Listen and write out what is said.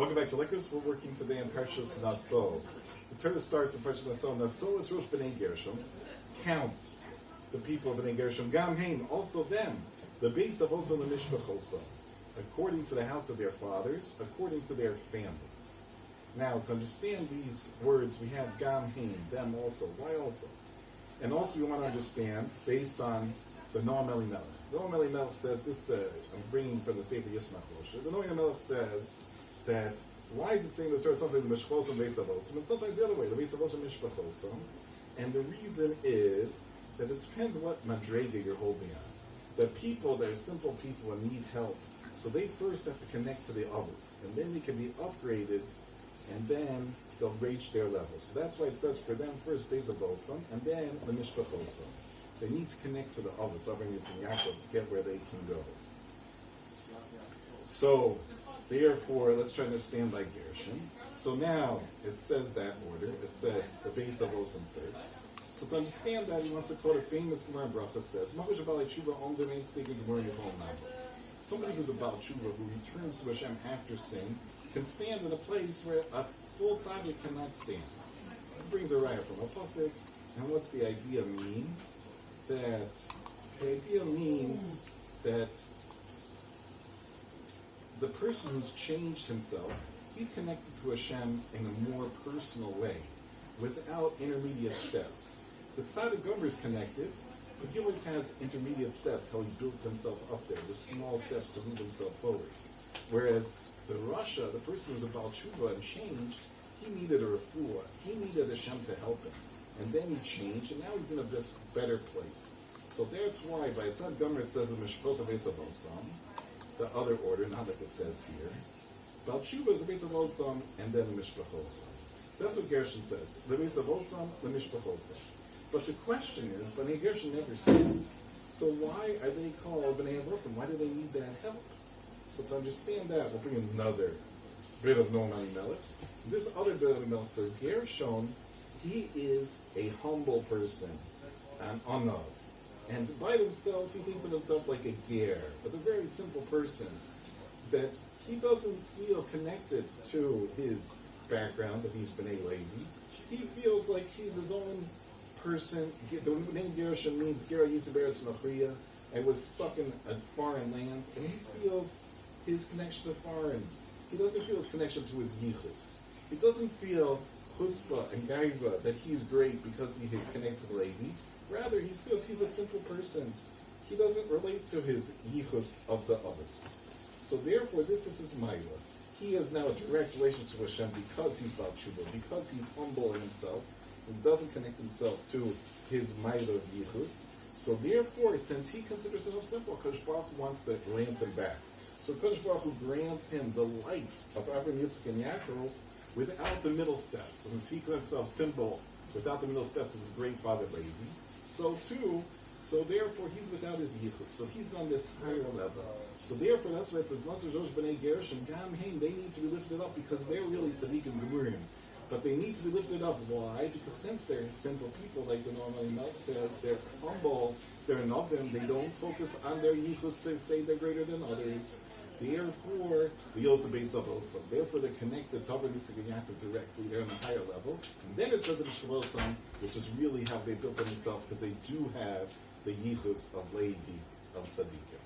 Welcome back to Likkos. We're working today in Parshas Nasso. The Torah starts in Parshas Nasso. Nasso is Rosh B'nai Gershom. Count the people of B'nai Gershom. Gam Haim, also them. The base of also the Mishpachoso. According to the house of their fathers, according to their families. Now, to understand these words, we have Gam Haim, them also. Why also? And also you want to understand, based on the Noam Elimelech. Noam Elimelech says, I'm bringing from the Sefer Yismach Moshe. The Noam Elimelech says that, why is it saying the Torah something the Mishpachosim, Beis Avosim, and sometimes the other way, the Beis Avosim, Mishpachosim? And the reason is that it depends what madrega you're holding on. The people, they're simple people and need help, so they first have to connect to the others, and then they can be upgraded, and then they'll reach their level. So that's why it says for them first Beis Avosim, and then the Mishpachosim. They need to connect to the others, Avraham, Yitzchak, and Yaakov, to get where they can go. So, therefore, let's try to understand by Gershon. So now, it says that order. It says the Beis Avosim first. So to understand that, he wants to quote a famous Gemara Bracha says, somebody who's a Baal Tshuva, who returns to Hashem after sin, can stand in a place where a full tzaddik cannot stand. It brings a raya from a pasuk. And what's the idea mean? That the idea means that the person who's changed himself, he's connected to Hashem in a more personal way, without intermediate steps. The tzaddik gomer is connected, but he always has intermediate steps, how he built himself up there, the small steps to move himself forward. Whereas the Rasha, the person who's a Baal Tshuva and changed, he needed a refuah, he needed Hashem to help him. And then he changed, and now he's in a better place. So that's why, by Tzad Gomer, it says in Mishpos Beis Avosim, the other order, not like it says here. Baal Tshuva is the Beis Avosim, and then the Mishpachosim. So that's what Gershon says. The Beis Avosim, the Mishpachosim. But the question is, B'nai Gershon never sinned. So why are they called B'nai Avosim? Why do they need that help? So to understand that, we'll bring another bit of Noam Elimelech. This other bit of Elimelech says, Gershon, he is a humble person, an anav. And by themselves, he thinks of himself like a ger. As a very simple person, that he doesn't feel connected to his background, that he's B'nai Levi. He feels like he's his own person. The name Gershon means Gera Yisberetz Nachriya, and was stuck in a foreign land, and he feels his connection to foreign. He doesn't feel his connection to his yichus. He doesn't feel chutzpah and gaiva that he's great because he is connected to Levi. Rather, he says he's a simple person. He doesn't relate to his yichus of the others. So therefore, this is his ma'ila. He has now a direct relationship to Hashem because he's Baal Tshuva, because he's humble in himself, and doesn't connect himself to his ma'ila of yichus. So therefore, since he considers himself simple, Kodesh Baruch Hu wants to grant him back. So Kodesh Baruch Hu grants him the light of Avraham, Yitzchak, and Yaakov without the middle steps. Since he calls himself simple without the middle steps as his great father Levi, so therefore he's without his yichus. So he's on this higher level. So therefore that's why it says Nazir Rosh B'nai Gershon Gam Haim, they need to be lifted up because they're really Sadiq and Gemurim. But they need to be lifted up. Why? Because since they're simple people, like the Noam Elimelech says, they're humble, they're nothing, they don't focus on their yichus to say they're greater than others. Therefore, the Yosef Beis Avosim. Therefore, they're connected to Avraham, Yitzchak, and Yaakov directly. They're on a higher level. And then it says in Mishpachosim, which is really how they built themselves, because they do have the yichus of Levi, of Tzaddikim.